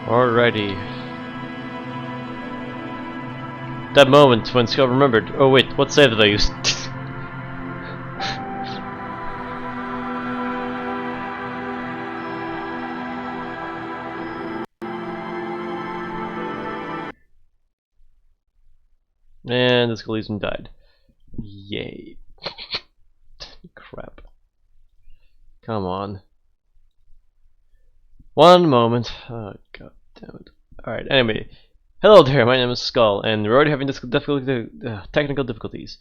Alrighty. That moment when Skull remembered. Oh wait, what save did I use? And Disco Elysium died. Yay. Crap. Come on. One moment. Oh god damn it. Alright, anyway. Hello there, my name is Skull, and we're already having technical difficulties.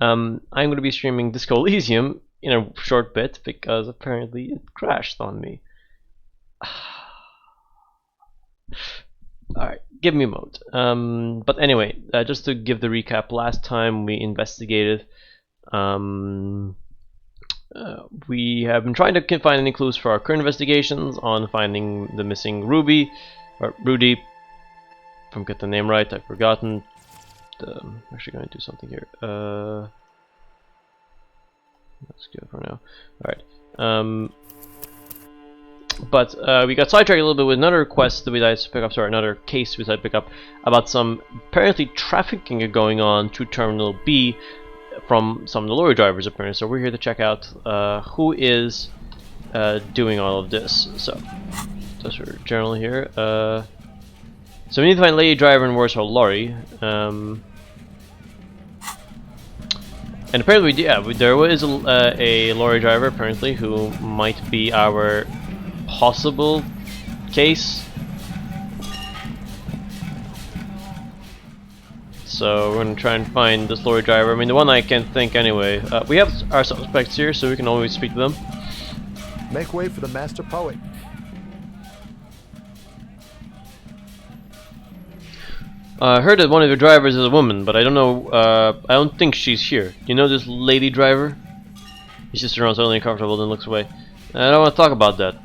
I'm going to be streaming Disco Elysium in a short bit because apparently it crashed on me. Alright, give me a moment. But anyway, just to give the recap, last time we investigated, we have been trying to find any clues for our current investigations on finding the missing Ruby, or Rudy. If I get the name right, I've forgotten. I'm actually going to do something here. That's good for now. Alright. But we got sidetracked a little bit with another quest that we decided to pick up, sorry, another case we decided to pick up about some apparently trafficking going on to Terminal B from some of the lorry drivers apparently. So we're here to check out who is doing all of this. So that's our journal here. So we need to find lady driver in Warsaw lorry. And apparently, there is a lorry driver apparently who might be our possible case. So we're gonna try and find this lorry driver. I mean, the one I can think anyway. We have our suspects here, so we can always speak to them. Make way for the master poet. I heard that one of your drivers is a woman, but I don't know. I don't think she's here. You know this lady driver? He just around suddenly uncomfortable, then looks away. I don't want to talk about that.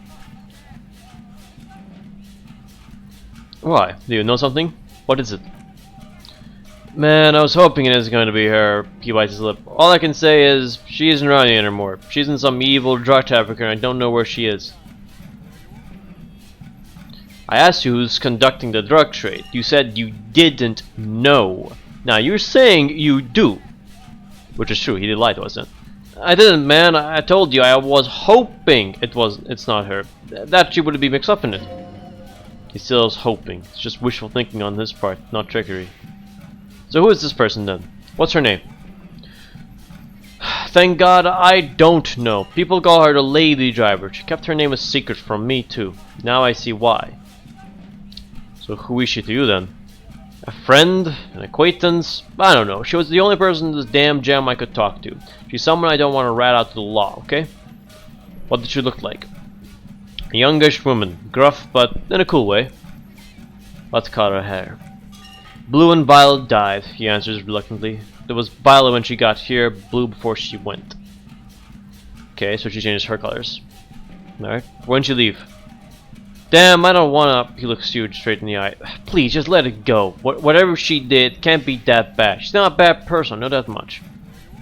Why? Do you know something? What is it? Man, I was hoping it is going to be her. He bites his lip. All I can say is she isn't around here anymore. She's in some evil drug trafficker, and I don't know where she is. I asked you who's conducting the drug trade. You said you didn't know. Now you're saying you do. Which is true, he did lie to us then. I didn't, man. I told you I was hoping it's not her. That she would be mixed up in it. He still is hoping. It's just wishful thinking on his part, not trickery. So who is this person then? What's her name? Thank God I don't know. People call her the lady driver. She kept her name a secret from me too. Now I see why. So who is she to you then? A friend? An acquaintance? I don't know. She was the only person in this damn jam I could talk to. She's someone I don't want to rat out to the law, okay? What did she look like? A youngish woman. Gruff, but in a cool way. Let's cut her hair. Blue and violet dyed, he answers reluctantly. There was violet when she got here, blue before she went. Okay, so she changes her colors. Alright. When'd she leave? Damn, I don't wanna. He looks you straight in the eye. Please, just let it go. Whatever she did can't be that bad. She's not a bad person, I know that much.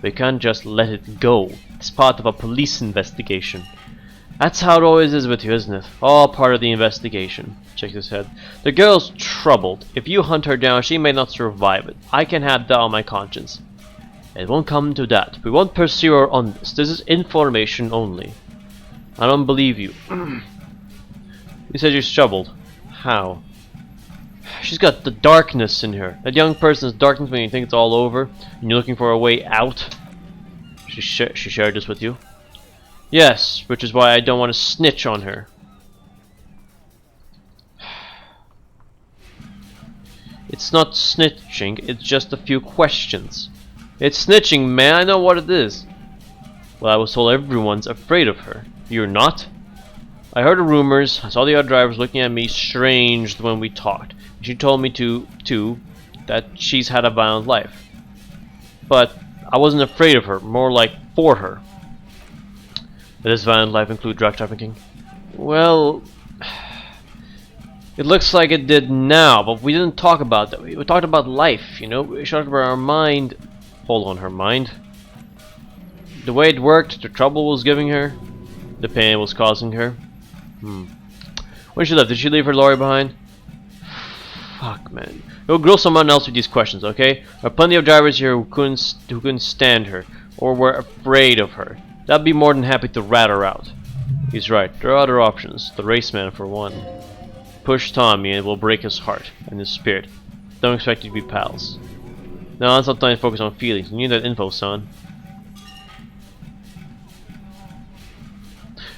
We can't just let it go. It's part of a police investigation. That's how it always is with you, isn't it? All part of the investigation. Shakes his head. The girl's troubled. If you hunt her down, she may not survive it. I can have that on my conscience. It won't come to that. We won't pursue her on this. This is information only. I don't believe you. You said she's troubled. How? She's got the darkness in her. That young person's darkness when you think it's all over and you're looking for a way out. She shared this with you? Yes, which is why I don't want to snitch on her. It's not snitching, it's just a few questions. It's snitching, man, I know what it is. Well, I was told everyone's afraid of her. You're not? I heard the rumors. I saw the other drivers looking at me strange when we talked. She told me too that she's had a violent life. But I wasn't afraid of her, more like for her. Does this violent life include drug trafficking? Well, it looks like it did now, but we didn't talk about that. We talked about life, you know. We talked about our mind. Hold on, her mind. The way it worked, the trouble it was giving her, the pain it was causing her. When she left, did she leave her lorry behind? Fuck, man. Go grill someone else with these questions, okay? There are plenty of drivers here who couldn't stand her, or were afraid of her. I'd be more than happy to rat her out. He's right. There are other options. The raceman, for one. Push Tommy and it will break his heart and his spirit. Don't expect you to be pals. Now let's not time to focus on feelings. You need that info, son.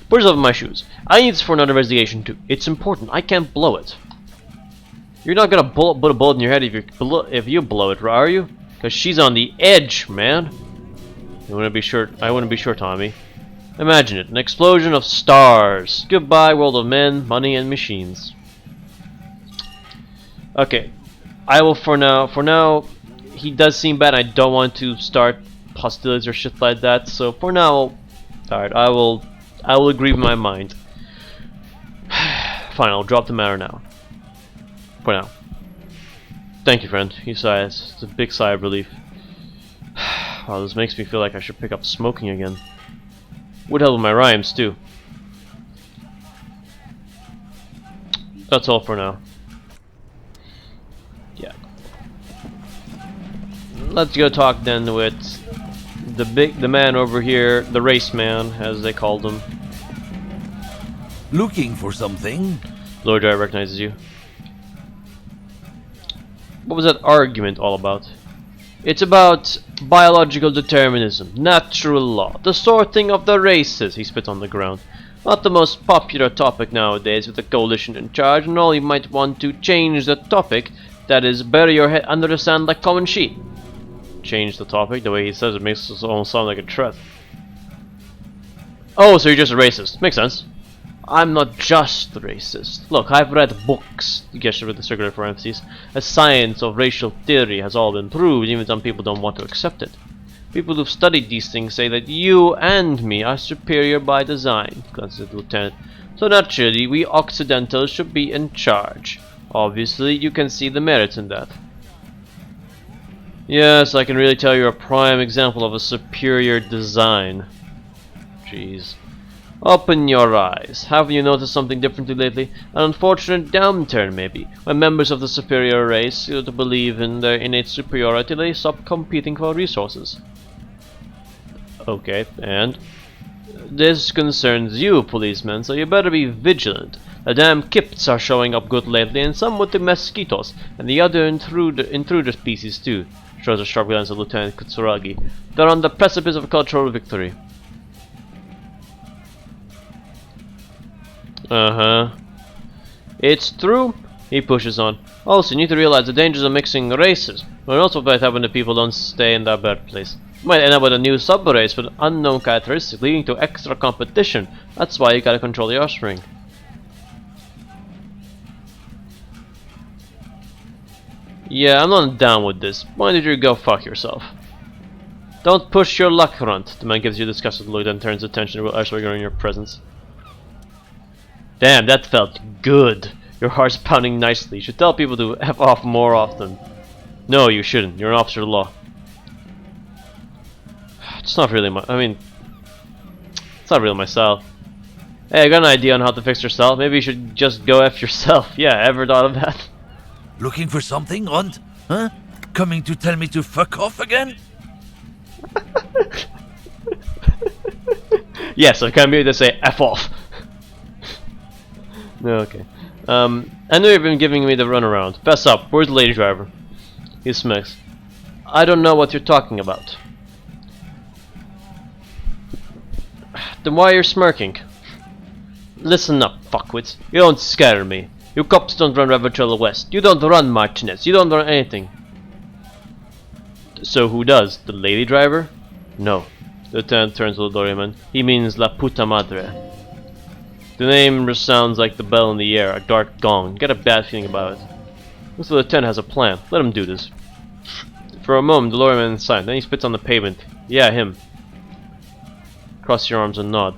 Put yourself in my shoes. I need this for another investigation too. It's important. I can't blow it. You're not gonna put a bullet in your head if you blow it, are you? Because she's on the edge, man. I wouldn't be sure, Tommy. Imagine it, an explosion of stars. Goodbye, world of men, money, and machines. Okay, I will for now. He does seem bad. I don't want to start hostilities or shit like that. So for now, alright, I will agree with my mind. Fine, I'll drop the matter now. For now. Thank you, friend. He sighs. It's a big sigh of relief. Wow, this makes me feel like I should pick up smoking again. Would help with my rhymes too. That's all for now. Yeah. Let's go talk then with the man over here, the race man, as they called him. Looking for something? Lord Driver recognizes you. What was that argument all about? It's about biological determinism, natural law, the sorting of the races. He spit on the ground. Not the most popular topic nowadays with the coalition in charge, and all you might want to change the topic, that is, bury your head under the sand like common sheep. Change the topic? The way he says it makes it almost sound like a threat. Oh, so you're just a racist. Makes sense. I'm not just a racist. Look, I've read books, he gestures with the circular parentheses. The science of racial theory has all been proved, even some people don't want to accept it. People who've studied these things say that you and me are superior by design, glances at the lieutenant. So naturally, we Occidentals should be in charge. Obviously, you can see the merits in that. Yes, I can really tell you're a prime example of a superior design. Jeez. Open your eyes. Have you noticed something differently lately? An unfortunate downturn, maybe, when members of the superior race who believe in their innate superiority, they stop competing for resources. Okay, and? This concerns you, policeman, so you better be vigilant. The damn Kipts are showing up good lately, and some with the mosquitoes, and the other intruder species too. Shows a sharp glance at Lieutenant Kutsuragi. They're on the precipice of a cultural victory. It's true. He pushes on. Also, you need to realize the dangers of mixing races. But also about having the people don't stay in their birthplace. You might end up with a new sub-race with unknown characteristics, leading to extra competition. That's why you gotta control your offspring. Yeah, I'm not down with this. Why don't you go fuck yourself? Don't push your luck, Runt. The man gives you a disgusted look, then turns attention to Ashwiger in your presence. Damn, that felt good. Your heart's pounding nicely. You should tell people to F off more often. No, you shouldn't. You're an officer of the law. It's not really my... it's not really my style. Hey, I got an idea on how to fix yourself. Maybe you should just go F yourself. Yeah, ever thought of that? Looking for something, Hunt? Huh? Coming to tell me to fuck off again? Yes, I come here to say F off. Okay. I know you've been giving me the runaround. Fess up. Where's the lady driver? He smacks. I don't know what you're talking about. Then why are you smirking? Listen up, fuckwits. You don't scare me. You cops don't run Revertrella West. You don't run Martinez. You don't run anything. So who does? The lady driver? No. The lieutenant turns to the doorman. He means La Puta Madre. The name sounds like the bell in the air, a dark gong. Get a bad feeling about it. Looks like the lieutenant has a plan. Let him do this. For a moment, the lawyer is silent. Then he spits on the pavement. Yeah, him. Cross your arms and nod.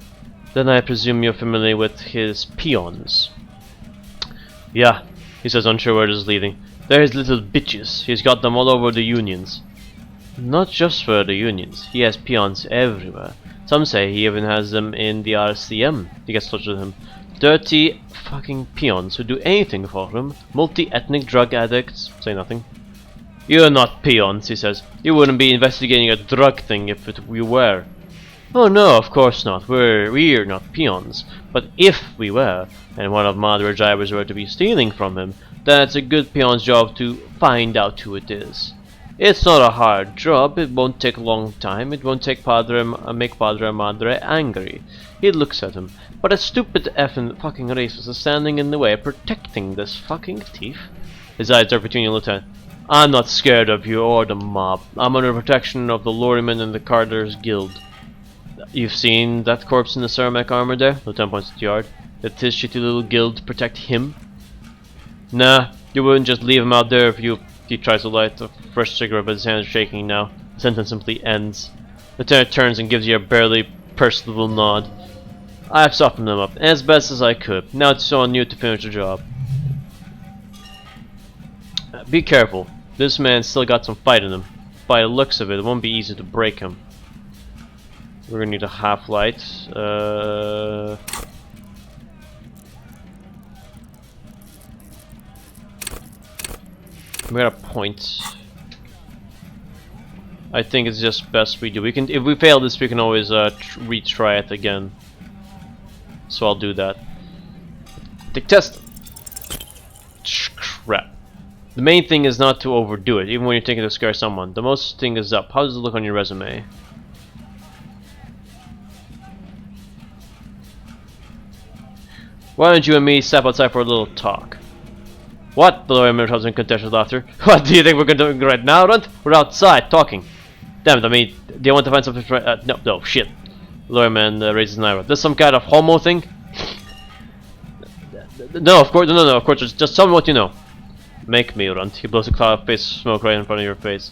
Then I presume you're familiar with his peons. Yeah, he says, unsure where this is leading. They're his little bitches. He's got them all over the unions. Not just for the unions. He has peons everywhere. Some say he even has them in the RCM to get touch with him. Dirty fucking peons who do anything for him. Multi-ethnic drug addicts. Say nothing. You're not peons, he says. You wouldn't be investigating a drug thing if we were. Oh no, of course not. We're not peons. But if we were, and one of Madre's drivers were to be stealing from him, then it's a good peon's job to find out who it is. It's not a hard job, it won't take a long time, it won't take make Padre Madre angry. He looks at him. But a stupid effing fucking racist is standing in the way of protecting this fucking thief. His eyes are between you, Lieutenant. I'm not scared of you or the mob. I'm under protection of the Lorrymen and the Carter's Guild. You've seen that corpse in the ceramic armor there? Lieutenant points to the yard. Did his shitty little guild protect him? Nah, you wouldn't just leave him out there if he tries to light a fresh cigarette, but his hands are shaking now. The sentence simply ends. Lieutenant turns and gives you a barely pursed little nod. I've softened him up, as best as I could. Now it's on you to finish the job. Be careful. This man's still got some fight in him. By the looks of it, it won't be easy to break him. We're gonna need a half light. We got a point. I think it's just best we do. We can, if we fail this, we can always retry it again. So I'll do that. Take test. Crap. The main thing is not to overdo it, even when you're thinking to scare someone. The most thing is up. How does it look on your resume? Why don't you and me step outside for a little talk? What? The lawyer interrupts in contentious laughter. What do you think we're doing right now, Runt? We're outside talking. Damn it, I mean, do you want to find something for no, shit. The lawyer man raises an eyebrow. This some kind of homo thing? No, of course, no, of course, just tell me what you know. Make me, Runt. He blows a cloud of face smoke right in front of your face.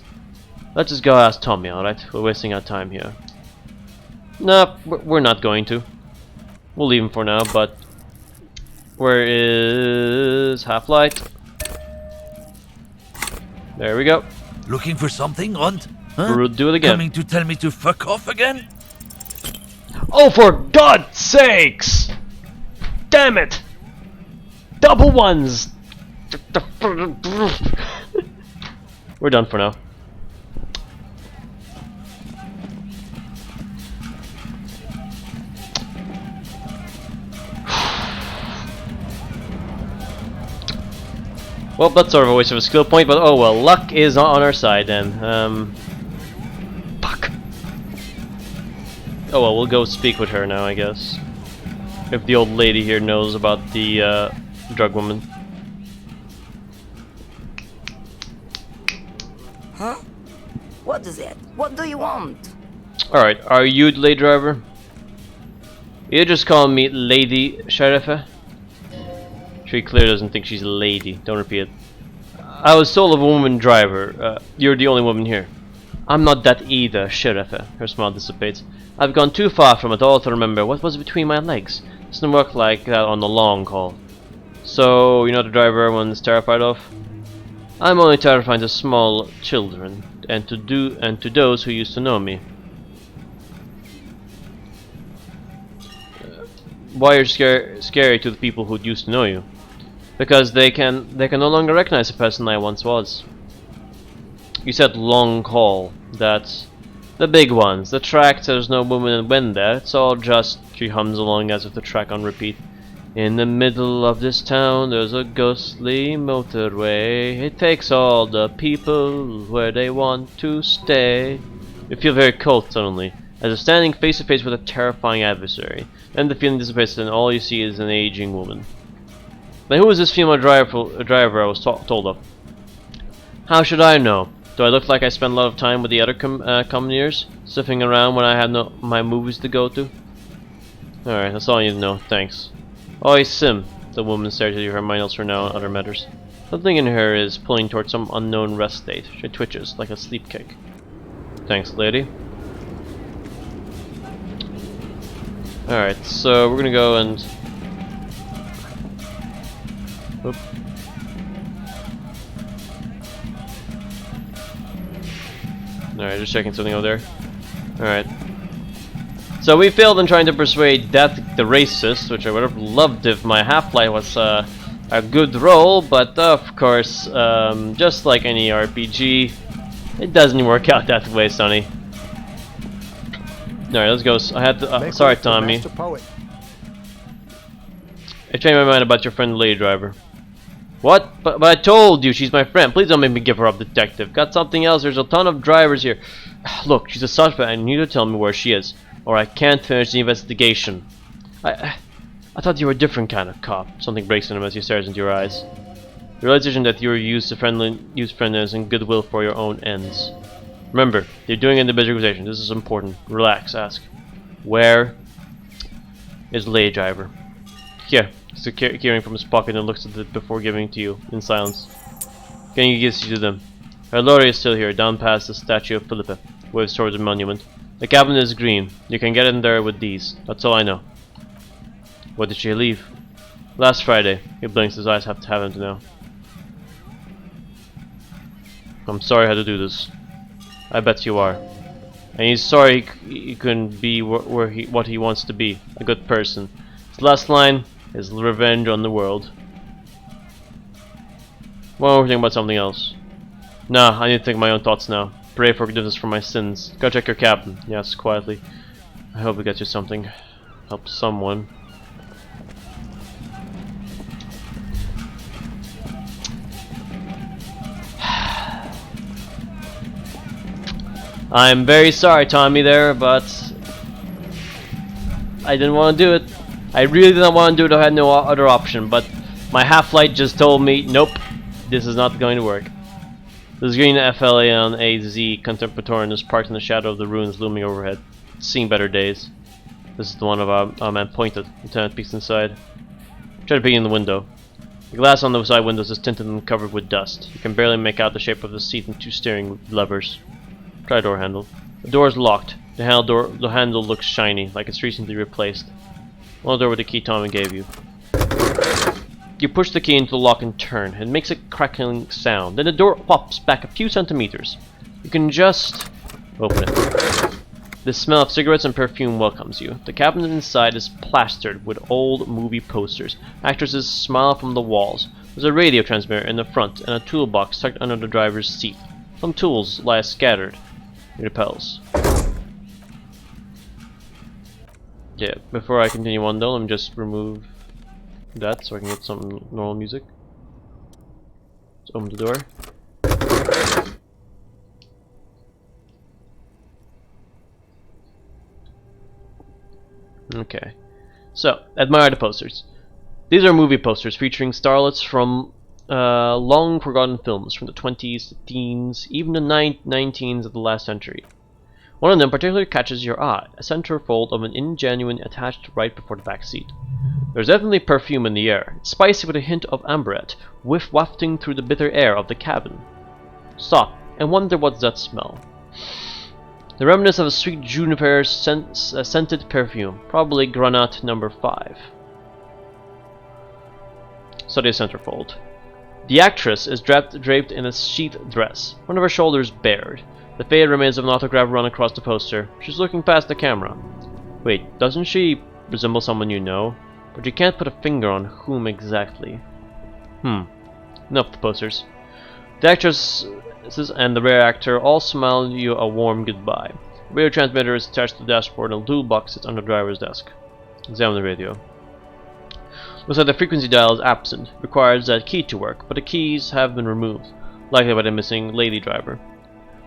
Let's just go ask Tommy, alright? We're wasting our time here. Nah, we're not going to. We'll leave him for now, but... Where is half-light? There we go. Looking for something, Runt? Huh? We'll do it again. Coming to tell me to fuck off again? Oh, for God's sakes! Damn it! Double ones! We're done for now. Well, that's sort of a waste of a skill point, but oh well, luck is on our side then. Fuck. Oh well, we'll go speak with her now, I guess. If the old lady here knows about the drug woman. Huh? What is it? What do you want? Alright, are you the lady driver? You just call me Lady Sheriff? She clearly doesn't think she's a lady. Don't repeat it. I was told of a woman driver. You're the only woman here. I'm not that either, Sheriff. Her smile dissipates. I've gone too far from it all to remember what was between my legs. Doesn't work like that on the long haul. So, you're not the driver everyone's terrified of? I'm only terrified to small children, and to those who used to know me. Why are you scary to the people who used to know you? Because they can no longer recognize the person I once was. You said long haul. That's the big ones. The track there's no woman and wind there. It's all just. She hums along as if the track on repeat. In the middle of this town there's a ghostly motorway. It takes all the people where they want to stay. You feel very cold suddenly, as you're standing face to face with a terrifying adversary. Then the feeling dissipates and all you see is an aging woman. Then who is this female driver I was told of? How should I know? Do I look like I spend a lot of time with the other commoneers, sniffing around when I have my movies to go to? Alright, that's all you need to know, thanks. Oi, Sim. The woman stares at you, her mind elsewhere now on other matters. Something in her is pulling towards some unknown rest state. She twitches like a sleep cake. Thanks, lady. Alright, so we're gonna go and... Oop. Alright, just checking something over there. Alright. So we failed in trying to persuade Death the racist, which I would have loved if my Half-Life was a good role, but of course, just like any RPG, it doesn't work out that way, Sonny. Alright, let's go. I had to, Make sorry, way for the Tommy. master poet. I changed my mind about your friend, the lady driver. What? But I told you she's my friend. Please don't make me give her up, detective. Got something else? There's a ton of drivers here. Look, she's a suspect and you need to tell me where she is, or I can't finish the investigation. I thought you were a different kind of cop. Something breaks in him as he stares into your eyes. The realization that you use friendliness and goodwill for your own ends. Remember, you're doing an individual organization. This is important. Relax. Ask, where is the lady driver? Here. Securing from his pocket and looks at it before giving it to you in silence. Can you give you to them? Her lorry is still here, down past the statue of Philippa, waves towards the monument. The cabin is green. You can get in there with these. That's all I know. When did she leave? Last Friday. He blinks, his eyes have to have him to know. I'm sorry I had to do this. I bet you are. And he's sorry he couldn't be what he wants to be, a good person. His last line is revenge on the world. Well, we're thinking about something else. Nah, I need to think my own thoughts now. Pray for forgiveness for my sins. Go check your cabin. Yes, quietly. I hope we get you something. Help someone. I'm very sorry, Tommy, there, but I didn't want to do it. I really didn't want to do it. I had no other option, but my Half-Light just told me, nope, this is not going to work. This green FLAN-AZ Contemplatorian is parked in the shadow of the ruins looming overhead. It's seen better days. This is the one of our man pointed. Lieutenant peeks inside. Try to peek in the window. The glass on the side windows is tinted and covered with dust. You can barely make out the shape of the seat and two steering levers. Try door handle. The door is locked. The handle looks shiny, like it's recently replaced. On the door with the key Tommy gave you. You push the key into the lock and turn. It makes a crackling sound. Then the door pops back a few centimeters. You can just open it. The smell of cigarettes and perfume welcomes you. The cabinet inside is plastered with old movie posters. Actresses smile from the walls. There's a radio transmitter in the front and a toolbox tucked under the driver's seat. Some tools lie scattered near the pedals. Yeah, before I continue on though, let me just remove that so I can get some normal music. Let's open the door. Okay, so admire the posters. These are movie posters featuring starlets from long forgotten films from the 20s, the teens, even the 19s of the last century. One of them particularly catches your eye, a centerfold of an ingenuine attached right before the back seat. There's definitely perfume in the air, it's spicy with a hint of amberette, wafting through the bitter air of the cabin. Stop and wonder what's that smell. The remnants of a sweet juniper scented perfume, probably Granat number 5. Study the centerfold. The actress is draped in a sheath dress, one of her shoulders bared. The faded remains of an autograph run across the poster. She's looking past the camera. Wait, doesn't she resemble someone you know? But you can't put a finger on whom exactly. Enough of the posters. The actress and the rare actor all smile you a warm goodbye. The radio transmitter is attached to the dashboard and a toolbox sits on the driver's desk. Examine the radio. Looks like the frequency dial is absent. Requires that key to work, but the keys have been removed, likely by the missing lady driver.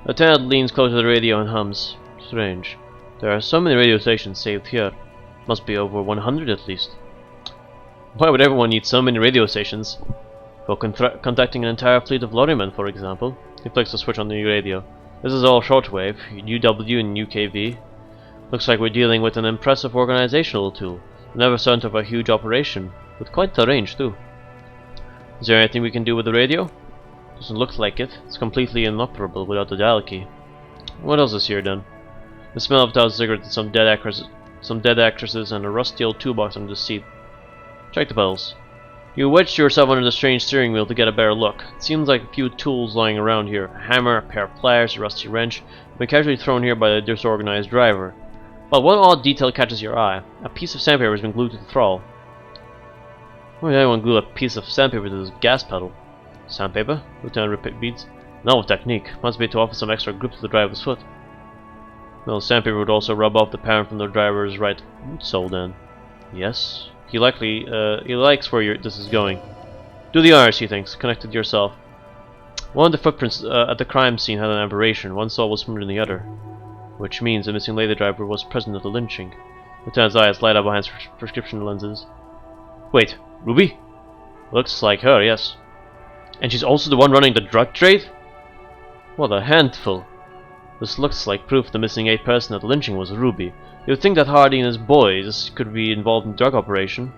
The lieutenant leans close to the radio and hums. Strange. There are so many radio stations saved here. Must be over 100 at least. Why would everyone need so many radio stations? For contacting an entire fleet of lorrymen, for example. He flicks the switch on the radio. This is all shortwave, UW and UKV. Looks like we're dealing with an impressive organizational tool. Never sent of a huge operation, with quite the range too. Is there anything we can do with the radio? Doesn't look like it. It's completely inoperable without the dial key. What else is here then? The smell of a cigarette and some dead actresses and a rusty old toolbox under the seat. Check the pedals. You wedged yourself under the strange steering wheel to get a better look. It seems like a few tools lying around here. A hammer, a pair of pliers, a rusty wrench, been casually thrown here by the disorganized driver. But one odd detail catches your eye. A piece of sandpaper has been glued to the throttle. Why would anyone glue a piece of sandpaper to this gas pedal? Sandpaper? Lieutenant repeats. Novel technique. Must be to offer some extra grip to the driver's foot. Well, sandpaper would also rub off the parent from the driver's right boot sole then. Yes. He likes where this is going. Do the honors, he thinks. Connected yourself. One of the footprints at the crime scene had an aberration. One sole was smoother than the other. Which means the missing lady driver was present at the lynching. Lieutenant's eyes light up behind his prescription lenses. Wait, Ruby? Looks like her, yes. And she's also the one running the drug trade? What a handful. This looks like proof the missing 8th person at the lynching was Ruby. You would think that Hardy and his boys could be involved in the drug operation.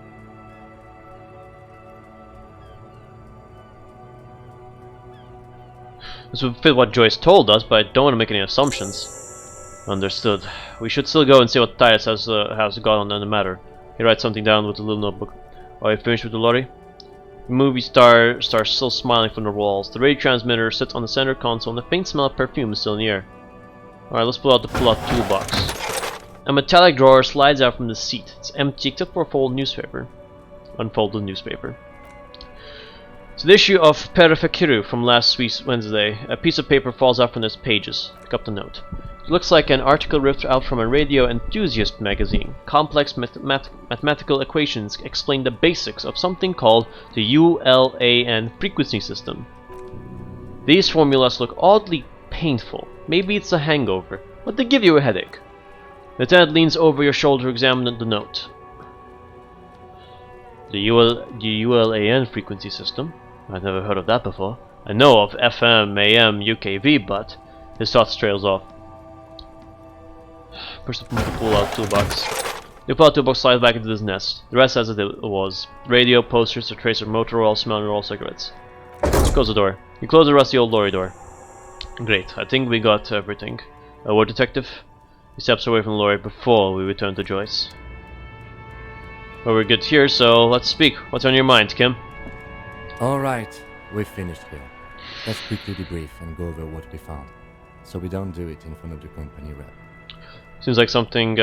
This would fit what Joyce told us, but I don't want to make any assumptions. Understood. We should still go and see what Titus has got on the matter. He writes something down with a little notebook. Are you finished with the lorry? The movie star still smiling from the walls. The radio transmitter sits on the center console and the faint smell of perfume is still in the air. Alright, let's pull out the pull-out toolbox. A metallic drawer slides out from the seat. It's empty except for a folded newspaper. Unfolded newspaper. It's the issue of Perifakiru from last week's Wednesday. A piece of paper falls out from its pages. Pick up the note. It looks like an article ripped out from a radio enthusiast magazine. Complex mathematical equations explain the basics of something called the ULAN frequency system. These formulas look oddly painful. Maybe it's a hangover, but they give you a headache. Lieutenant leans over your shoulder to examine the note. The ULAN frequency system? I've never heard of that before. I know of FM, AM, UKV, but his thoughts trails off. Push the pull-out toolbox. The pull-out toolbox slides back into this nest. The rest as it was. Radio, posters, a trace of motor oil, smell, and roll cigarettes. Let's close the door. You close the rusty old lorry door. Great, I think we got everything. A word, detective? He steps away from the lorry before we return to Joyce. Well, we're good here, so let's speak. What's on your mind, Kim? Alright, we're finished here. Let's quickly debrief and go over what we found, so we don't do it in front of the company rep. Seems like something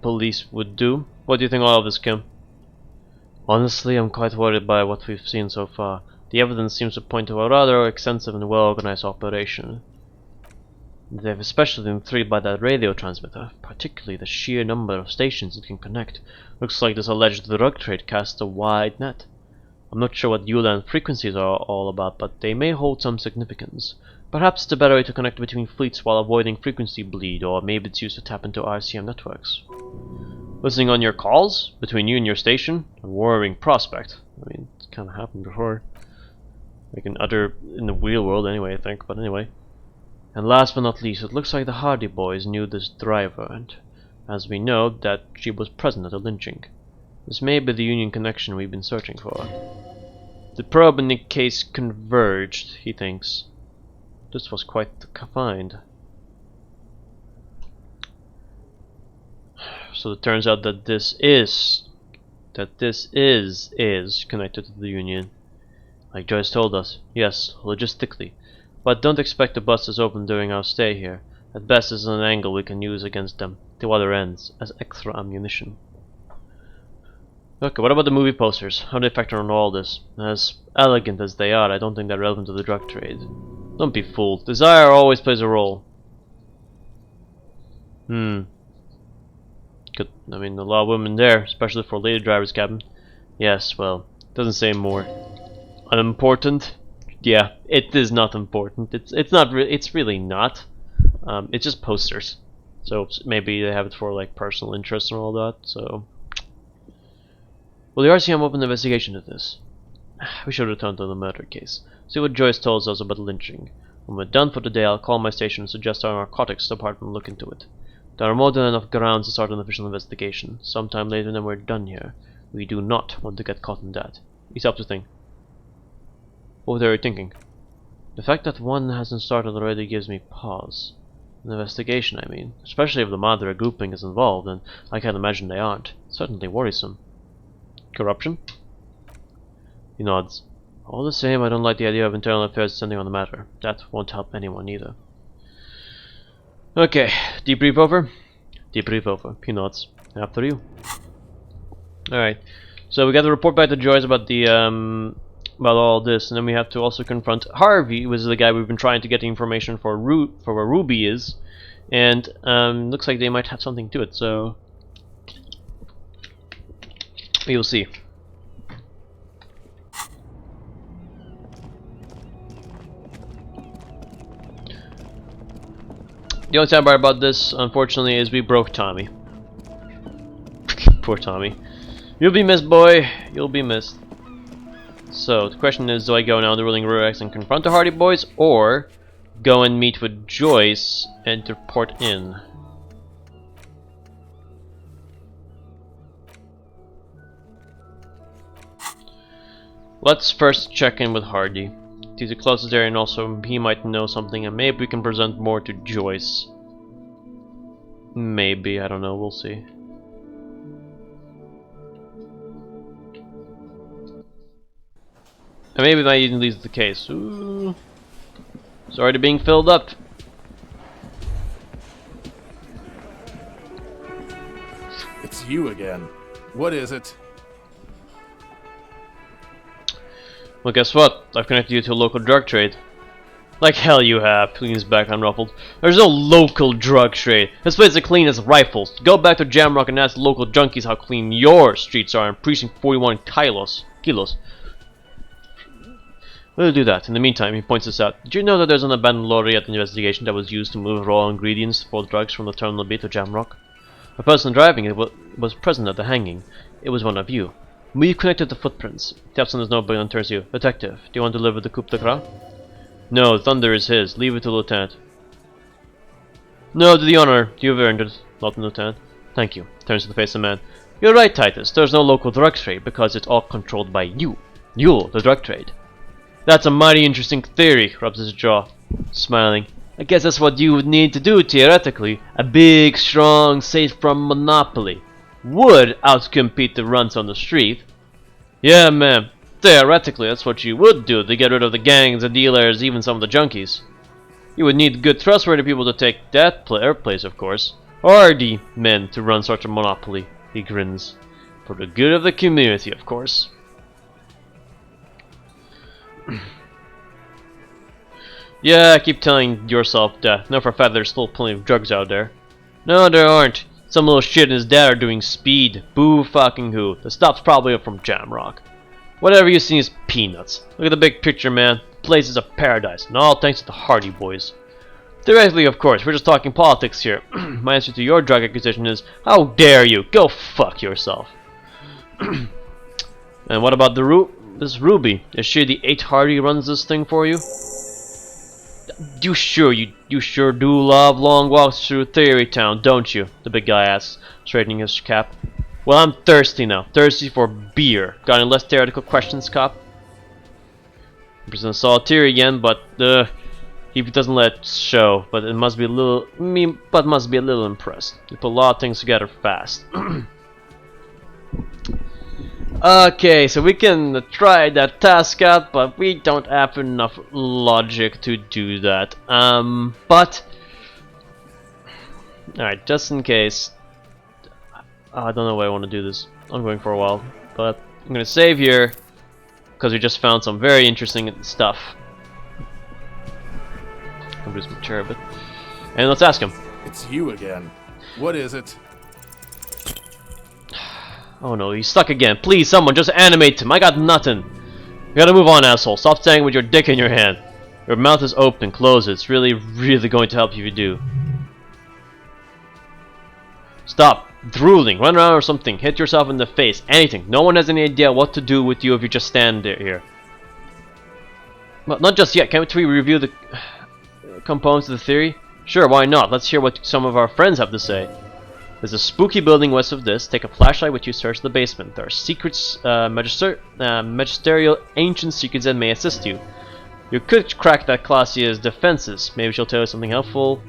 police would do. What do you think of all of this, Kim? Honestly, I'm quite worried by what we've seen so far. The evidence seems to point to a rather extensive and well-organized operation. They've especially been intrigued by that radio transmitter, particularly the sheer number of stations it can connect. Looks like this alleged drug trade casts a wide net. I'm not sure what ULAN frequencies are all about, but they may hold some significance. Perhaps it's a better way to connect between fleets while avoiding frequency bleed, or maybe it's used to tap into RCM networks. Listening on your calls? Between you and your station? A worrying prospect. I mean, it's kind of happened before. Like in the real world anyway, I think, but anyway. And last but not least, it looks like the Hardy boys knew this driver, and as we know, that she was present at the lynching. This may be the Union connection we've been searching for. The probe in the case converged, he thinks. This was quite the find. So it turns out that this is connected to the Union. Like Joyce told us, yes, logistically. But don't expect the bus is open during our stay here. At best, this is an angle we can use against them, to other ends, as extra ammunition. Okay, what about the movie posters? How do they factor on all this? As elegant as they are, I don't think they're relevant to the drug trade. Don't be fooled. Desire always plays a role. Good. I mean, a lot of women there, especially for a lady driver's cabin. Yes, well, doesn't say more. Unimportant? Yeah, it is not important. It's not. It's really not. It's just posters. So maybe they have it for like personal interest and all that. So, well, the RCM opened an investigation into this. We should return to the murder case. See what Joyce tells us about the lynching. When we're done for the day, I'll call my station and suggest our narcotics department look into it. There are more than enough grounds to start an official investigation. Sometime later than we're done here. We do not want to get caught in that. He stopped to think. What were they thinking? The fact that one hasn't started already gives me pause. An investigation, I mean. Especially if the Madre grouping is involved, and I can't imagine they aren't. Certainly worrisome. Corruption? He nods. All the same, I don't like the idea of internal affairs descending on the matter. That won't help anyone either. Okay, debrief over. Debrief over. Peanuts. After you. Alright. So we got to report back to Joyce about the about all this, and then we have to also confront Harvey, who is the guy we've been trying to get the information for where Ruby is, and looks like they might have something to it. So we'll see. The only sad part about this, unfortunately, is we broke Tommy. Poor Tommy. You'll be missed, boy. You'll be missed. So, the question is, do I go now to Rolling Rurex and confront the Hardy Boys, or go and meet with Joyce and report in? Let's first check in with Hardy. He's the closest area, and also he might know something, and maybe we can present more to Joyce. Maybe, I don't know, we'll see. And maybe that even leads to the case. Ooh. It's already being filled up. It's you again. What is it? Well, guess what? I've connected you to a local drug trade. Like hell you have, he leans back unruffled. There's no local drug trade. This place is as clean as rifles. Go back to Jamrock and ask the local junkies how clean your streets are in Precinct 41 Kilos. We'll do that. In the meantime, he points this out. Did you know that there's an abandoned lorry at the investigation that was used to move raw ingredients for drugs from the Terminal B to Jamrock? The person driving it was present at the hanging. It was one of you. We connected the footprints. Taps on his notebook and turns to you. Detective, do you want to deliver the coup de grace? No, thunder is his. Leave it to Lieutenant. No, to the honor. You've earned it, Lieutenant. Thank you. Turns to the face of the man. You're right, Titus. There's no local drug trade because it's all controlled by you. You, the drug trade. That's a mighty interesting theory, rubs his jaw, smiling. I guess that's what you would need to do, theoretically. A big, strong, safe from monopoly. Would outcompete the runs on the street. Yeah, man. Theoretically, that's what you would do to get rid of the gangs, the dealers, even some of the junkies. You would need good, trustworthy people to take that place, of course. Hardy men to run such a monopoly, he grins. For the good of the community, of course. Yeah, keep telling yourself that. Know for a fact there's still plenty of drugs out there. No, there aren't. Some little shit and his dad are doing speed. Boo fucking who. The stop's probably up from Jamrock. Whatever you see is peanuts. Look at the big picture, man. The place is a paradise, and all thanks to the Hardy Boys. Theoretically, of course, we're just talking politics here. My answer to your drug accusation is, how dare you? Go fuck yourself. And what about this Ruby? Is she the 8 Hardy runs this thing for you? You sure do love long walks through Theory Town, don't you? The big guy asks, straightening his cap. Well, I'm thirsty now. Thirsty for beer. Got any less theoretical questions, cop? Presents a solid theory again, but he doesn't let it show. But it must be a little, must be a little impressed. You put a lot of things together fast. Okay, so we can try that task out, but we don't have enough logic to do that. But alright, just in case. I don't know why I want to do this. I'm going for a while, but I'm gonna save here because we just found some very interesting stuff. I'll lose my chair a bit, and let's ask him. It's you again. What is it? Oh no, he's stuck again. Please, someone, just animate him. I got nothing. You gotta move on, asshole. Stop standing with your dick in your hand. Your mouth is open. Close it. It's really going to help if you do. Stop drooling. Run around or something. Hit yourself in the face. Anything. No one has any idea what to do with you if you just stand there here. Well, not just yet. Can't we review the components of the theory? Sure, why not? Let's hear what some of our friends have to say. There's a spooky building west of this. Take a flashlight with you, search the basement. There are secrets, magisterial ancient secrets that may assist you. You could crack that Classia's defenses. Maybe she'll tell you something helpful.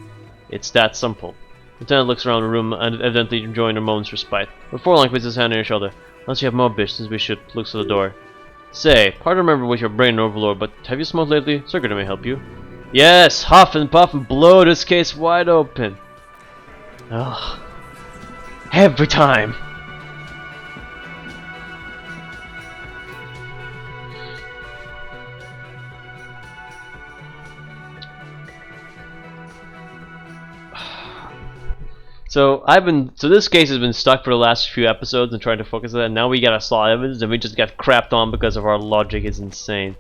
It's that simple. Lieutenant looks around the room and evidently enjoying a moment's respite. Before long, puts his hand on your shoulder. Unless you have more business, we should. Looks to the door. Say, hard to remember with your brain overload, but have you smoked lately? Cigarette may help you. Yes, huff and puff and blow this case wide open. Ugh. Every time! So this case has been stuck for the last few episodes and trying to focus on that, and now we got a solid evidence and we just got crapped on because of our logic is insane.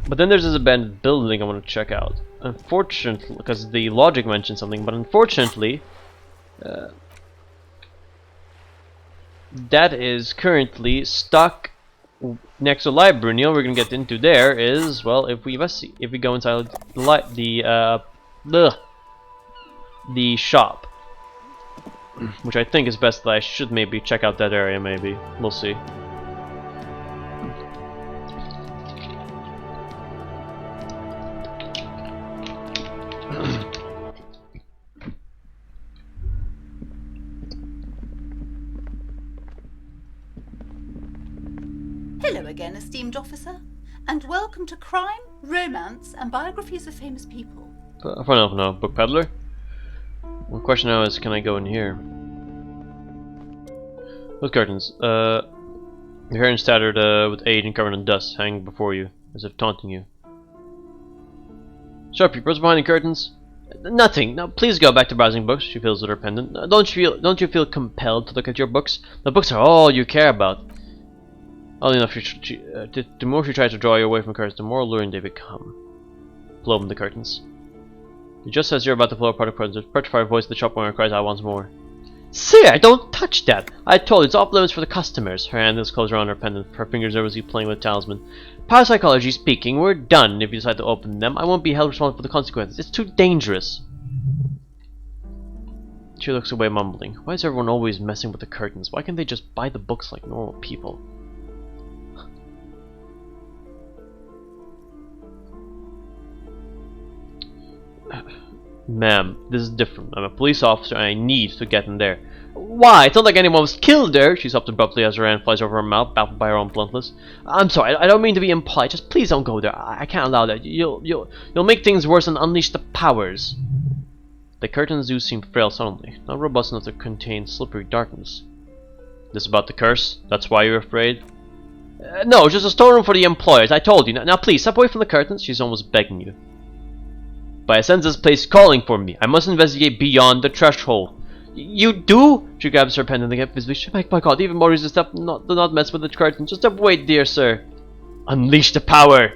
But then there's this abandoned building I want to check out. Unfortunately, because the logic mentioned something, but unfortunately, that is currently stuck next to the library. And the only we're gonna get into there is, well, if we go inside the shop, which I think is best that I should maybe check out that area. Maybe we'll see. Hello again, esteemed officer, and welcome to Crime, Romance, and Biographies of Famous People. For now, book peddler. One question now is, can I go in here? Those curtains. Your hair is tattered with age and covered in dust, hanging before you, as if taunting you. Sharp, what's behind the curtains? Nothing. Now, please go back to browsing books. She feels with her pendant. Don't you feel compelled to look at your books? The books are all you care about. Oddly enough, the more she tries to draw you away from the curtains, the more alluring they become. Pull open the curtains. Just as you're about to blow apart the curtains, a petrified voice in the shop owner cries out once more. Sir, don't touch that! I told you, it's off limits for the customers. Her hand is closed around her pendant, her fingers nervously playing with the talisman. Parapsychology speaking, we're done. If you decide to open them, I won't be held responsible for the consequences. It's too dangerous. She looks away, mumbling. Why is everyone always messing with the curtains? Why can't they just buy the books like normal people? Ma'am, this is different. I'm a police officer and I need to get in there. Why? It's not like anyone was killed there. She stopped abruptly as her hand flies over her mouth, baffled by her own bluntness. I'm sorry, I don't mean to be impolite. Just please don't go there. I can't allow that. You'll make things worse and unleash the powers. The curtains do seem frail suddenly, not robust enough to contain slippery darkness. This about the curse? That's why you're afraid? No, just a storeroom for the employers. I told you. Now please, step away from the curtains. She's almost begging you. But I sense this place calling for me. I must investigate beyond the threshold. You do? She grabs her pendant again, visibly. My God, even more reason to do not mess with the curtain. Just step away, dear sir. Unleash the power.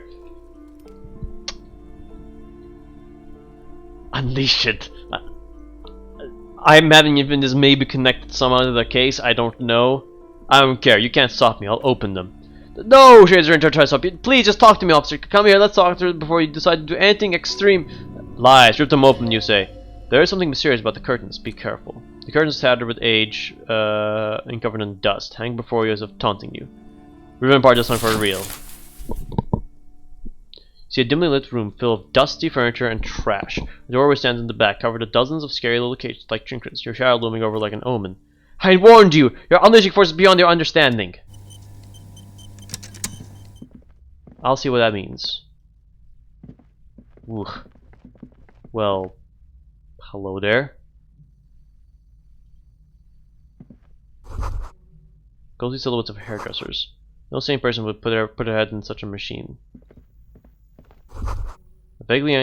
Unleash it. I'm having even this maybe connected somehow to the case. I don't know. I don't care. You can't stop me. I'll open them. No, she raises her into tries to stop you. Please, just talk to me, officer. Come here. Let's talk to her before you decide to do anything extreme. Lies. Rip them open, you say. There is something mysterious about the curtains. Be careful. The curtains tattered with age and covered in dust, hang before you as if taunting you. Rip them apart just for real. See a dimly lit room filled of dusty furniture and trash. The doorway stands in the back, covered with dozens of scary little cages like trinkets, your shadow looming over like an omen. I warned you! You're unleashing forces beyond your understanding! I'll see what that means. Ooh. Well, hello there. Ghostly silhouettes of hairdressers. No sane person would put her head in such a machine. A vaguely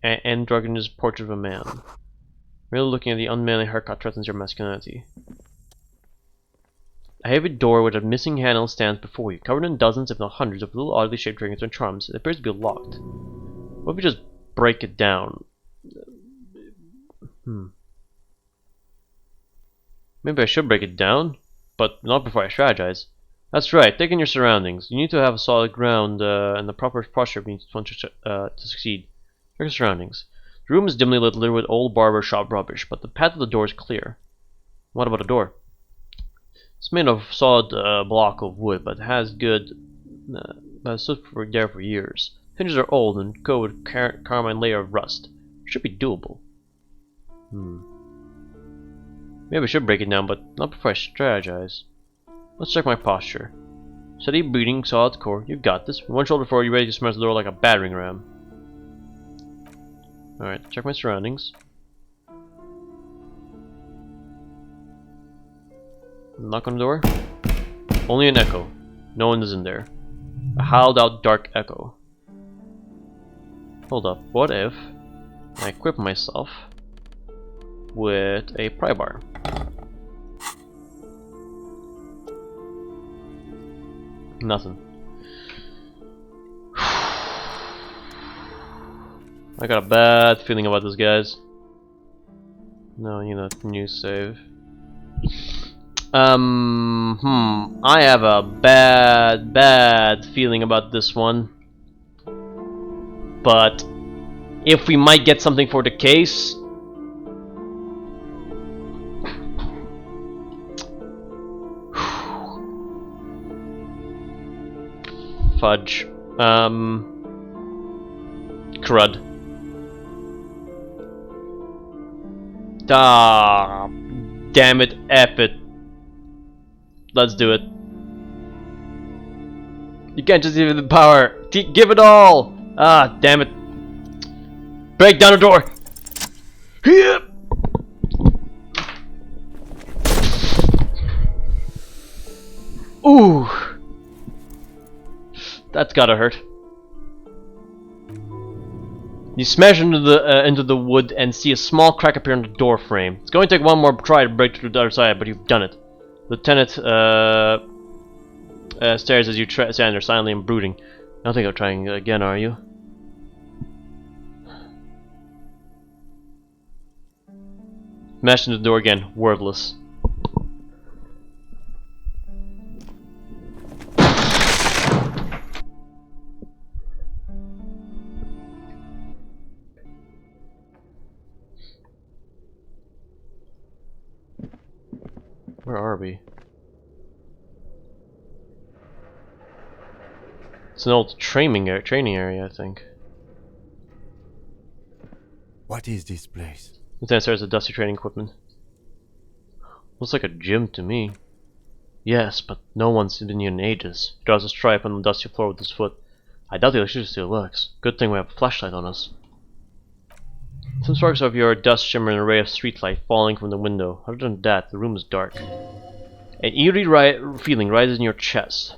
androgynous portrait of a man. Merely looking at the unmanly haircut threatens your masculinity. A heavy door with a missing handle stands before you, covered in dozens, if not hundreds, of little oddly shaped trinkets and charms. It appears to be locked. What if we just break it down? Maybe I should break it down, but not before I strategize. That's right, take in your surroundings. You need to have a solid ground and the proper posture to succeed. Check your surroundings. The room is dimly lit, littered with old barber shop rubbish, but the path to the door is clear. What about a door? It's made of solid block of wood, but has good, but stood there for years. Hinges are old and covered with carmine layer of rust. It should be doable. Maybe I should break it down, but not before I strategize. Let's check my posture. Steady breathing, solid core. You've got this. One shoulder forward, you're ready to smash the door like a battering ram. Alright, check my surroundings. Knock on the door. Only an echo. No one is in there. A howled out dark echo. Hold up, what if I equip myself with a pry bar? Nothing. I got a bad feeling about this, guys. No, you know, new save. I have a bad feeling about this one. But if we might get something for the case, fudge. Crud. Ah, damn it, F it. Let's do it. You can't just give it the power. Give it all. Ah, damn it. Break down the door. Here. Ooh. That's gotta hurt. You smash into the wood and see a small crack appear on the door frame. It's going to take one more try to break through the other side, but you've done it. Lieutenant stares as you stand there silently and brooding. I don't think I'm trying again, are you? Smash into the door again, wordless. Where are we? It's an old training area, I think. What is this place? Lieutenant stares at dusty training equipment. Looks like a gym to me. Yes, but no one's been here in ages. He draws a stripe on the dusty floor with his foot. I doubt the electricity still works. Good thing we have a flashlight on us. Some sparks of your dust shimmer in an array of streetlight falling from the window. Other than that, the room is dark. An eerie feeling rises in your chest.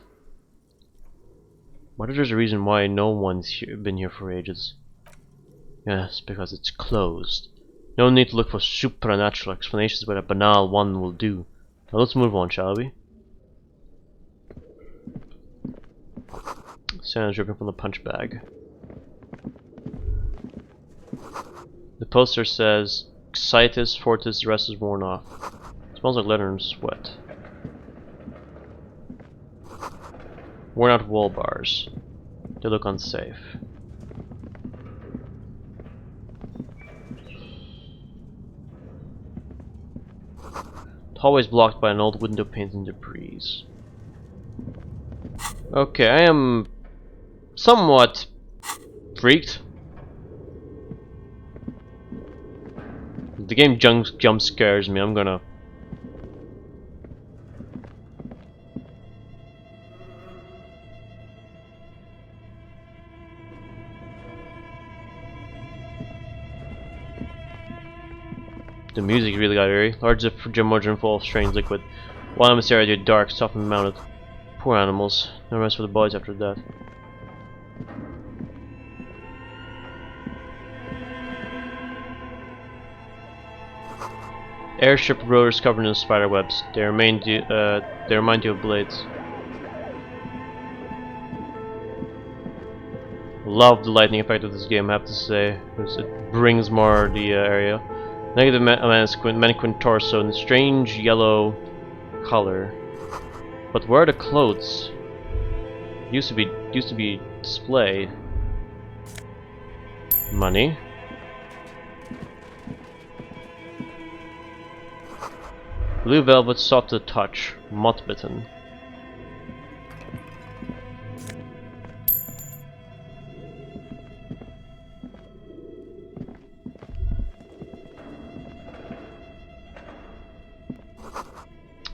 What if there's a reason why no one's been here for ages? Yes, because it's closed. No need to look for supernatural explanations, but a banal one will do. Now let's move on, shall we? Sand is dripping from the punch bag. The poster says, Excitus Fortis, the rest is worn off. It smells like leather and sweat. Worn out wall bars. They look unsafe. The hallway is blocked by an old window pane and debris. Okay, I am somewhat freaked. The game jump scares me. I'm gonna. The music really got eerie. Large margin full of strange liquid. Wild and stare at you, dark, soft and mounted. Poor animals. No rest for the boys after that. Airship rotors covered in spider webs. They remind you of blades. Love the lighting effect of this game, I have to say. It brings more the area. Negative mannequin torso in a strange yellow color. But where are the clothes? Used to be displayed. Money. Blue velvet, soft to the touch, moth bitten.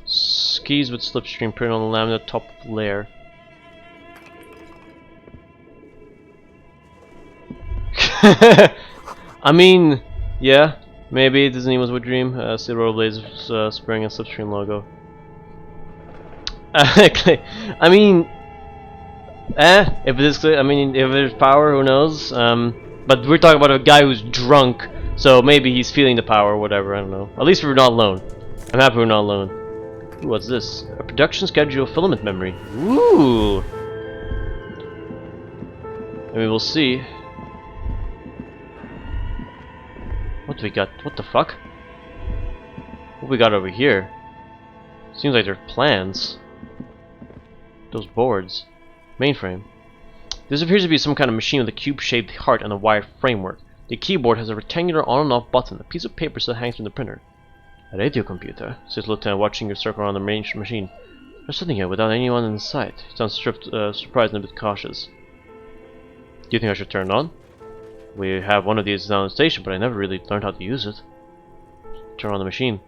Skis with slipstream print on the laminate top layer. I mean, yeah. Maybe Disney was a dream. See rollerblades spraying a slipstream logo. I mean, if it is, I mean, if there's power, who knows? But we're talking about a guy who's drunk, so maybe he's feeling the power or whatever. I don't know. At least we're not alone. I'm happy we're not alone. Ooh, what's this? A production schedule filament memory. Ooh. I mean, we'll see. What do we got? What the fuck? What we got over here? Seems like there's plans. Those boards. Mainframe. This appears to be some kind of machine with a cube-shaped heart and a wire framework. The keyboard has a rectangular on and off button. A piece of paper still hangs from the printer. A radio computer, says Lieutenant, watching her circle around the main machine. They're sitting here without anyone in sight. He sounds surprised and a bit cautious. Do you think I should turn it on? We have one of these down the station, but I never really learned how to use it. Turn on the machine.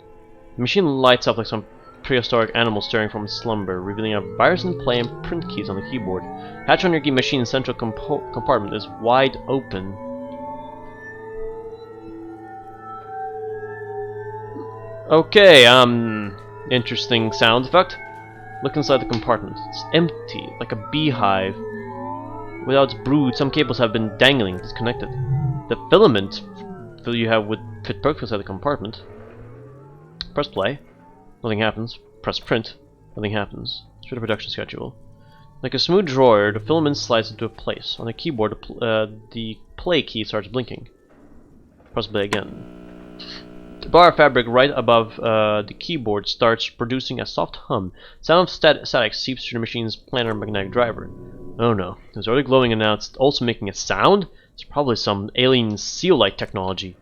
The machine lights up like some prehistoric animal stirring from slumber, revealing a virus in play and print keys on the keyboard. Hatch on your key machine's central compartment is wide open. Okay, interesting sound effect. Look inside the compartment. It's empty, like a beehive. Without its brood, some cables have been dangling, disconnected. The filament you have would fit perfectly inside the compartment. Press play. Nothing happens. Press print. Nothing happens. Let's read the production schedule. Like a smooth drawer, the filament slides into a place. On the keyboard, the play key starts blinking. Press play again. The bar fabric right above the keyboard starts producing a soft hum. Sound of static seeps through the machine's planar magnetic driver. Oh no, there's already glowing and now it's also making a sound? It's probably some alien seal-like technology.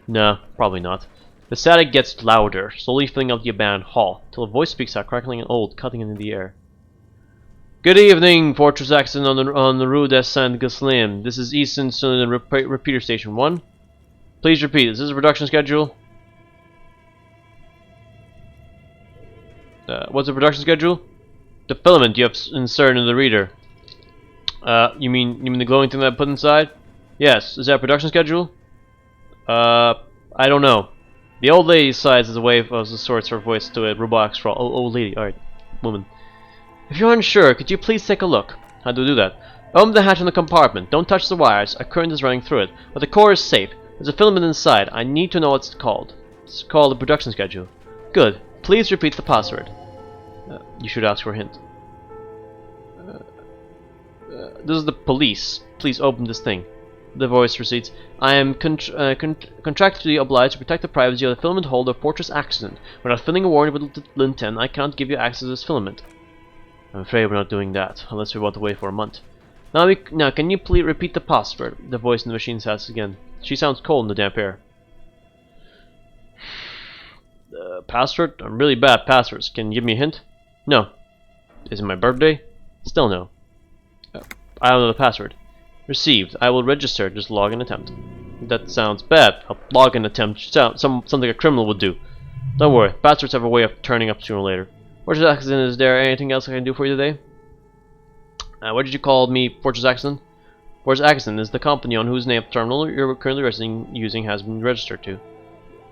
No, probably not. The static gets louder, slowly filling up the abandoned hall, till a voice speaks out, crackling and old, cutting into the air. Good evening, Fortress Accent on the Rue des Saint-Ghislain. This is Easton Cylinder Repeater Station 1. Please repeat, is this a production schedule? What's the production schedule? The filament you have inserted in the reader. You mean the glowing thing that I put inside? Yes. Is that a production schedule? I don't know. The old lady sighs as a wave of the sorts her voice to a robotic scrawl. Oh, old lady. Alright. Woman. If you're unsure, could you please take a look? How do I do that? Open the hatch on the compartment. Don't touch the wires. A current is running through it. But the core is safe. There's a filament inside. I need to know what it's called. It's called the production schedule. Good. Please repeat the password. You should ask for a hint. This is the police. Please open this thing. The voice recedes. I am contractually obliged to protect the privacy of the filament holder of Fortress Accident. Without filling a warrant with Linton, I can't give you access to this filament. I'm afraid we're not doing that, unless we want to wait for a month. Now, can you please repeat the password? The voice in the machine says again. She sounds cold in the damp air. Password? I'm really bad at passwords. Can you give me a hint? No. Is it my birthday? Still no. I don't know the password. Received. I will register. Just login attempt. That sounds bad. A login attempt. Something a criminal would do. Don't worry. Passwords have a way of turning up sooner or later. Fortress Accident, is there anything else I can do for you today? What did you call me, Fortress Accident? Fortress Accident is the company on whose name the terminal you're currently using has been registered to.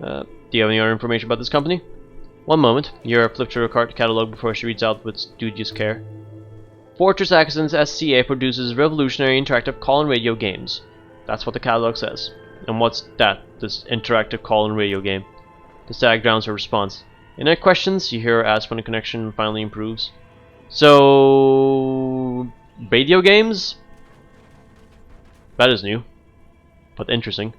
Do you have any other information about this company? One moment. You're flipped through her catalog before she reads out with studious care. Fortress Accidents SCA produces revolutionary interactive call-in radio games. That's what the catalog says. And what's that, this interactive call-in radio game? The static drowns her response. Any questions? You hear her ask when the connection finally improves. So... radio games? That is new. But interesting.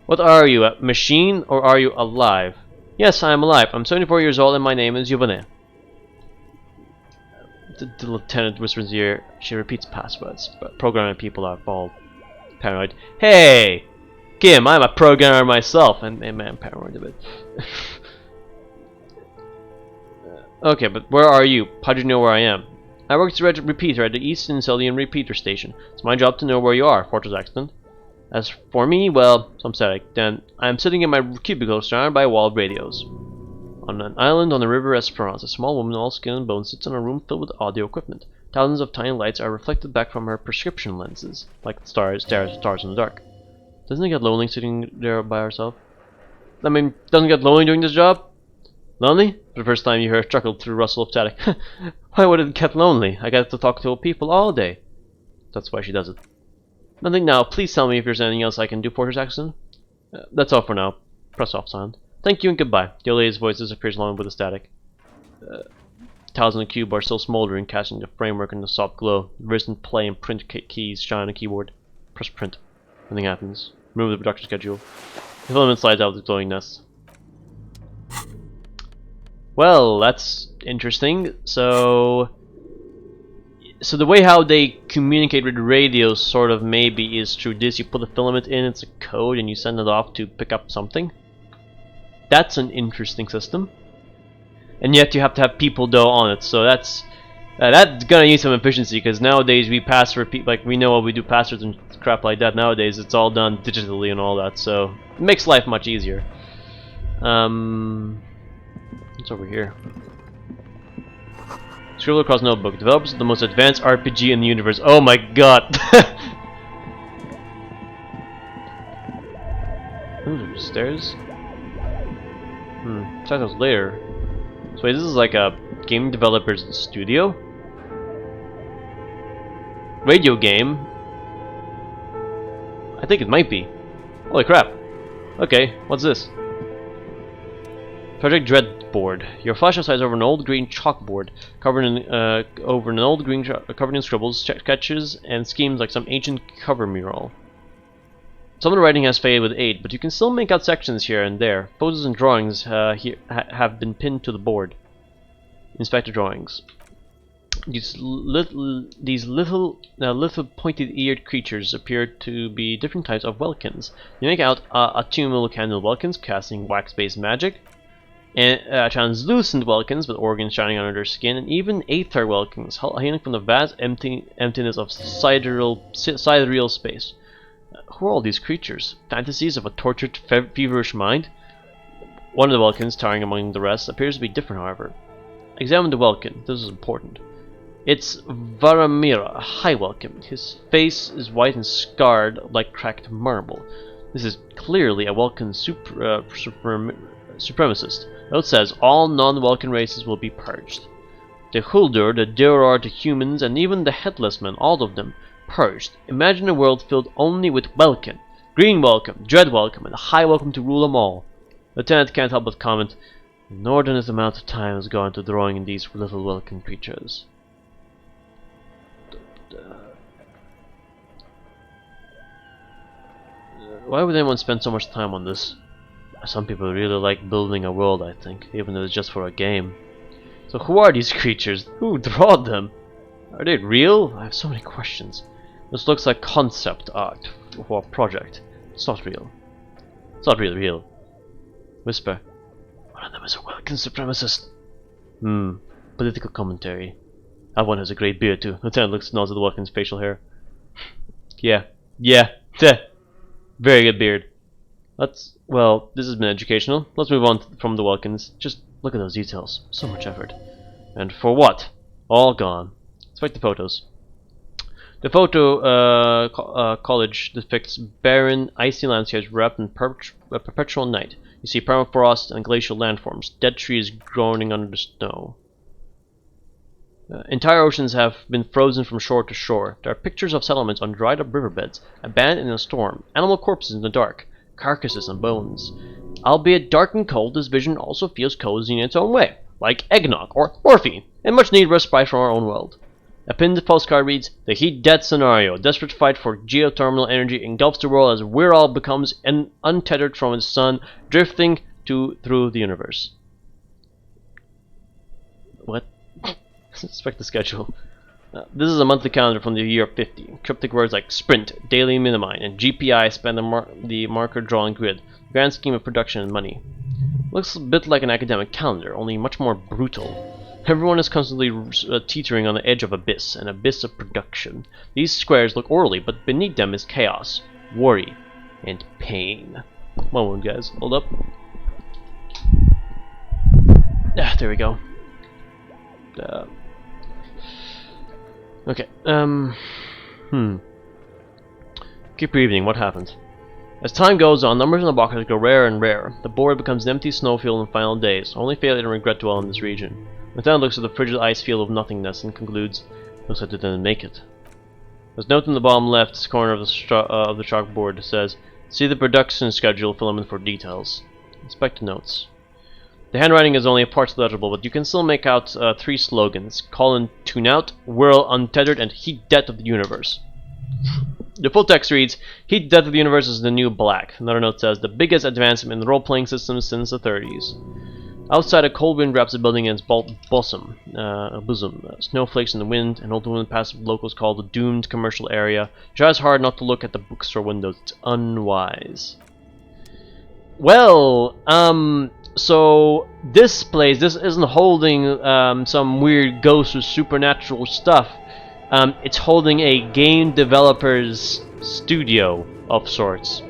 What are you, a machine or are you alive? Yes, I am alive. I'm 74 years old and my name is Yvonne. The lieutenant whispers in the ear. She repeats passwords, but programming people are all paranoid. Hey! Kim, I'm a programmer myself, and man, paranoid a bit. Okay, but where are you? How do you know where I am? I work as a repeater at the East Elysium repeater station. It's my job to know where you are, Fortress Accident. As for me, well, some static. Then I am sitting in my cubicle surrounded by a wall of radios. On an island on the river Esperance, a small woman, all skin and bones, sits in a room filled with audio equipment. Thousands of tiny lights are reflected back from her prescription lenses, like stars in the dark. Doesn't it get lonely sitting there by herself? I mean, doesn't it get lonely doing this job? Lonely? For the first time you hear a chuckle through rustle of static. Why would it get lonely? I get to talk to people all day. That's why she does it. Nothing now. Please tell me if there's anything else I can do, Porter's accent. That's all for now. Press off sound. Thank you and goodbye. The old lady's voice disappears along with the static. Tiles in the cube are still smoldering, casting the framework in the soft glow. Recent play and print keys shine on the keyboard. Press print. Nothing happens. Remove the production schedule. The filament slides out of the glowing nest. Well, that's interesting. So the way how they communicate with radio sort of maybe is through this. You put the filament in, it's a code, and you send it off to pick up something. That's an interesting system. And yet you have to have people though on it, so that's gonna need some efficiency, because nowadays we password like we know what we do passwords and crap like that. Nowadays it's all done digitally and all that, so it makes life much easier. What's over here? Scribble across notebook. Develops the most advanced RPG in the universe. Oh my god! Ooh, stairs. Titles later. So wait, this is like a game developer's studio? Radio game? I think it might be. Holy crap. Okay, what's this? Project Dreadboard. Your flashlight size over an old green chalkboard, covered in scribbles, sketches, and schemes like some ancient cover mural. Some of the writing has faded with age, but you can still make out sections here and there. Poses and drawings have been pinned to the board. Inspect the drawings. These little pointed-eared creatures appear to be different types of Welkins. You make out autumnal candle Welkins casting wax-based magic, and translucent Welkins with organs shining under their skin, and even aether Welkins hailing from the vast emptiness of sidereal space. Who are all these creatures? Fantasies of a tortured, feverish mind? One of the Welkins, towering among the rest, appears to be different, however. Examine the Welkin. This is important. It's Varamira, a high Welkin. His face is white and scarred like cracked marble. This is clearly a Welkin supremacist. Note says all non-Welkin races will be purged. The Huldur, the Durar, the humans, and even the Headless Men, all of them, purged. Imagine a world filled only with Welkin. Green Welcome, Dread Welcome, and a High Welcome to rule them all. Lieutenant can't help but comment, an inordinate amount of time has gone to drawing in these little Welkin creatures. Why would anyone spend so much time on this? Some people really like building a world, I think, even though it's just for a game. So who are these creatures? Who drawed them? Are they real? I have so many questions. This looks like concept art for a project. It's not real. It's not really real. Whisper. One of them is a Welkin supremacist. Political commentary. That one has a great beard too. Lieutenant nods at the Welkin's facial hair. Yeah. Very good beard. Well, this has been educational. Let's move on from the Welkins. Just look at those details. So much effort. And for what? All gone. Inspect the photos. The photo collage depicts barren, icy landscapes wrapped in perpetual night. You see permafrost and glacial landforms, dead trees groaning under the snow. Entire oceans have been frozen from shore to shore. There are pictures of settlements on dried up riverbeds, abandoned in a storm, animal corpses in the dark, carcasses and bones. Albeit dark and cold, this vision also feels cozy in its own way, like eggnog or morphine, and much needed respite from our own world. A pinned postcard reads, "The heat death scenario. Desperate fight for geothermal energy engulfs the world as Wirral becomes untethered from its sun, drifting through the universe." What? Inspect the schedule. This is a monthly calendar from the year 50. Cryptic words like sprint, daily minimine, and GPI span the marker drawing grid. Grand scheme of production and money. Looks a bit like an academic calendar, only much more brutal. Everyone is constantly teetering on the edge of an abyss of production. These squares look orderly, but beneath them is chaos, worry, and pain. One moment, guys. Hold up. There we go. Okay. Keep breathing. What happened? As time goes on, numbers in the boxes grow rarer and rarer. The board becomes an empty snowfield in the final days. Only failure and regret dwell in this region. Lieutenant looks at the frigid ice field of nothingness and concludes, looks like they didn't make it. There's a note in the bottom left corner of the chalkboard that says, see the production schedule filament for details. Inspect notes. The handwriting is only partially legible, but you can still make out 3 slogans. Call and tune out, whirl untethered, and heat death of the universe. The full text reads, heat death of the universe is the new black. Another note says, the biggest advancement in the role-playing system since the 30s. Outside, a cold wind wraps the building in its bosom. Snowflakes in the wind, and old woman passes what locals call the doomed commercial area. Tries hard not to look at the bookstore windows. It's unwise. Well, so this place, this isn't holding some weird ghost or supernatural stuff. It's holding a game developer's studio of sorts.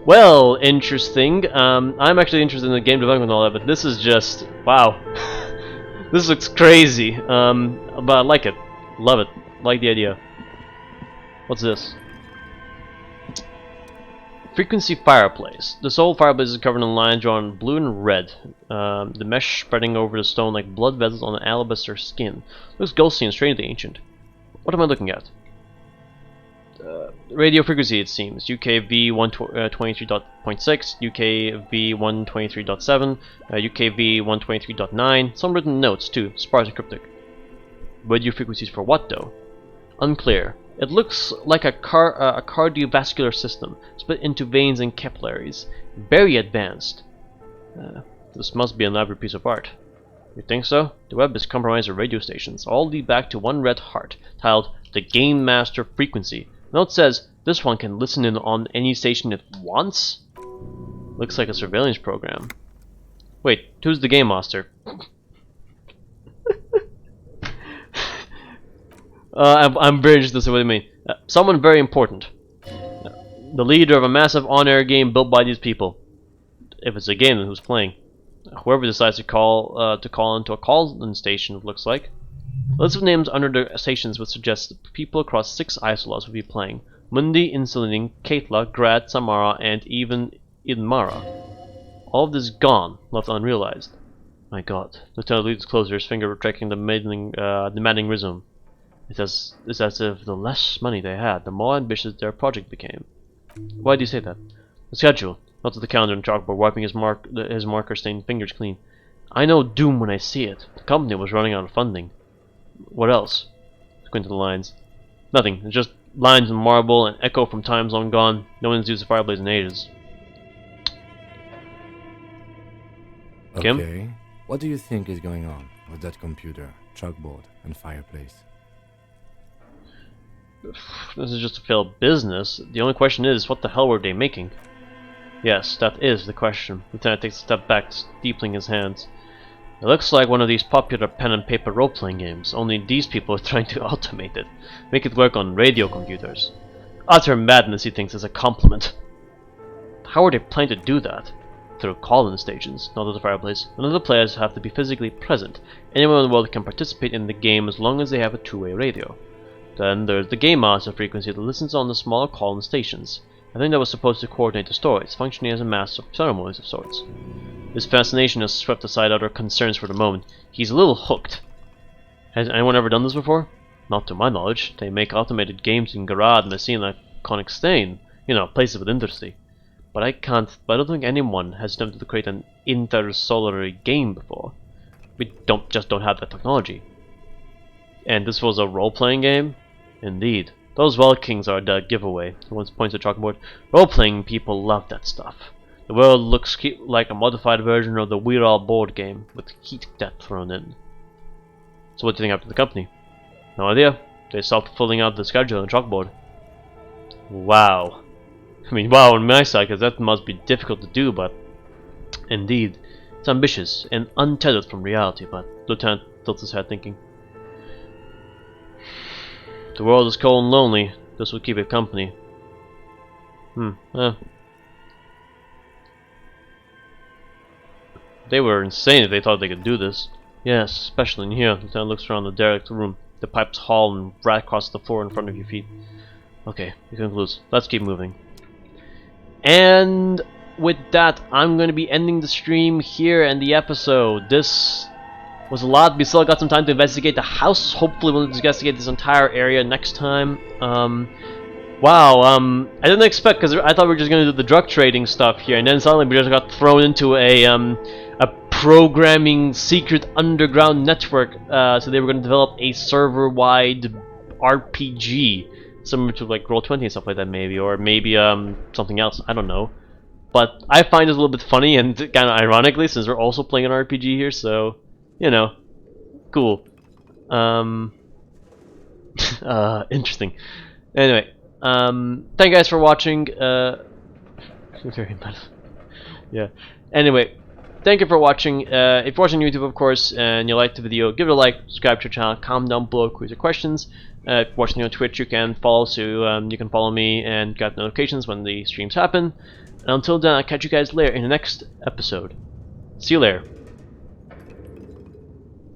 Well, interesting. I'm actually interested in the game development and all that, but this is just, wow. This looks crazy. But I like it. Love it. Like the idea. What's this? Frequency fireplace. The sole fireplace is covered in lines drawn blue and red. The mesh spreading over the stone like blood vessels on an alabaster skin. Looks ghostly and strangely ancient. What am I looking at? Radio frequency, it seems. UKV 123.6, UKV 123.7, UKV 123.9. Some written notes too, sparse and cryptic. Radio frequencies for what though? Unclear. It looks like a cardiovascular system, split into veins and capillaries. Very advanced. This must be an elaborate piece of art. You think so? The web is compromised of radio stations, all lead back to one red heart, titled the Game Master Frequency. Note says, this one can listen in on any station it wants? Looks like a surveillance program. Wait, who's the Game Master? I'm very interested to see what they mean. Someone very important. The leader of a massive on-air game built by these people. If it's a game, then who's playing? Whoever decides to call into a call-in station, it looks like. The list of names under the stations would suggest that people across 6 isolates would be playing. Mundi, Insulin, Katla, Grad, Samara, and even Idmara. All of this gone, left unrealized. My god. Lieutenant leads closer, his finger tracking the demanding rhythm. It's as if the less money they had, the more ambitious their project became. Why do you say that? The schedule. Not at the calendar and chalkboard, wiping his marker-stained fingers clean. I know doom when I see it. The company was running out of funding. What else? Squint to the lines. Nothing. It's just lines in marble and echo from times long gone. No one's used a fireplace in ages. Kim? Okay. What do you think is going on with that computer, chalkboard, and fireplace? This is just a failed business. The only question is, what the hell were they making? Yes, that is the question. Lieutenant takes a step back, steepling his hands. It looks like one of these popular pen and paper role-playing games, only these people are trying to automate it, make it work on radio computers. Utter madness, he thinks, is a compliment. How are they planning to do that? Through call-in stations, not at the fireplace. None of the players have to be physically present. Anyone in the world can participate in the game as long as they have a two-way radio. Then there's the Game Master frequency that listens on the smaller call-in stations. I think that was supposed to coordinate the stories, functioning as a master of ceremonies of sorts. His fascination has swept aside other concerns for the moment. He's a little hooked. Has anyone ever done this before? Not to my knowledge. They make automated games in Garad, Messina, Konigstein, you know, places with industry. But I don't think anyone has attempted to create an intersolar game before. We don't have that technology. And this was a role-playing game? Indeed. Those Well-Kings are the giveaway. He once points to the chalkboard. Role-playing people love that stuff. The world looks like a modified version of the We're All board game, with heat death thrown in. So what do you think happened to the company? No idea. They stopped filling out the schedule on the chalkboard. Wow. I mean, wow on my side, because that must be difficult to do, but... Indeed. It's ambitious, and untethered from reality, but Lieutenant tilts his head thinking. The world is cold and lonely. This will keep it company. They were insane if they thought they could do this. Yes, especially in here. Lieutenant looks around the derelict room. The pipes haul and rat across the floor in front of your feet. Okay, it concludes. Let's keep moving. And with that, I'm going to be ending the stream here and the episode. This was a lot. We still got some time to investigate the house. Hopefully we'll investigate this entire area next time. Wow, I didn't expect, because I thought we were just going to do the drug trading stuff here, and then suddenly we just got thrown into a programming secret underground network. So they were going to develop a server-wide RPG, similar to like Roll20 and stuff like that, maybe, or maybe something else. I don't know. But I find this a little bit funny and kind of ironically, since we're also playing an RPG here. So, you know, cool. Interesting. Anyway. Thank you guys for watching. Very much. Yeah. Anyway, thank you for watching. If you're watching YouTube, of course, and you liked the video, give it a like, subscribe to the channel, comment down below with your questions. If you're watching on Twitch, you can follow, so you can follow me and get notifications when the streams happen. And until then, I'll catch you guys later in the next episode. See you later.